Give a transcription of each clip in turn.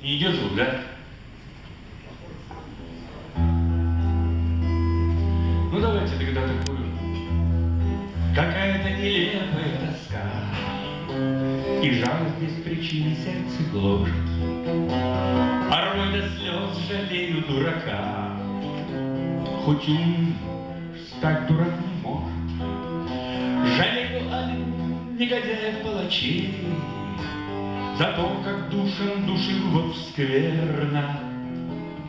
Не идет звук, да? Ну давайте тогда такую. Какая-то нелепая тоска и жалость без причины сердце гложет. Порой до слез жалею дурака, хоть ум стать дурак не может. Жалею негодяев палачей за то, как душам душил вот скверно,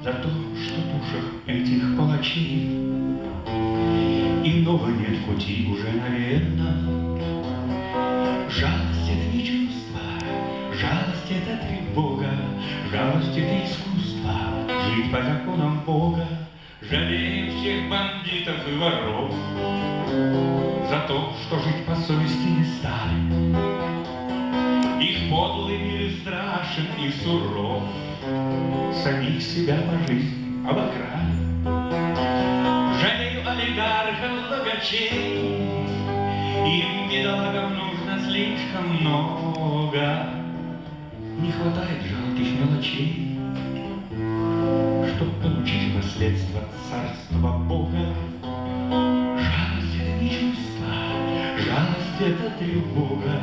за то, что в душах этих палачей иного нет пути уже, наверно. Жалость — это не чувство, жалость — это тревога, жалость — это искусство, жить по законам Бога. Жалеем всех бандитов и воров за то, что жить по совести не стали. Их подлый мир страшен и суров, самих себя по жизни обокрали. Жалею олигархов, богачей, им, бедолагам, нужно слишком много. Не хватает жалких мелочей, чтоб получить в наследство царство Бога. Жалость — это не чувство, жалость — это тревога,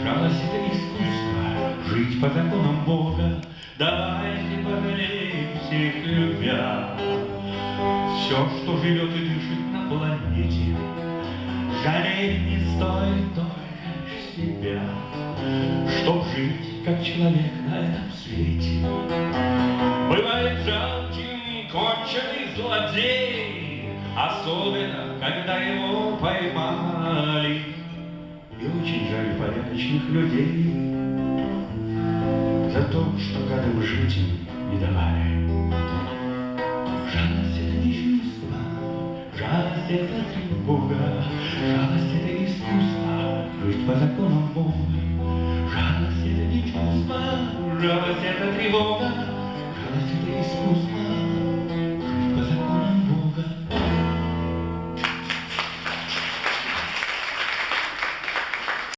жалость — это искусство, жить по законам Бога. Давайте пожалеем всех, любя все, что живет и дышит на планете. Жалеть не стоит только себя, чтоб жить как человек на этом свете. Бывает жалким конченый злодей, особенно когда его поймали. И очень жаль порядочных людей за то, что гадам жить им не давали. Жалость — это не чувство, жалость — это тревога, жалость — это искусство, жить по законам Бога. Жалость — это не чувство, жалость — это тревога, жалость — это искусство,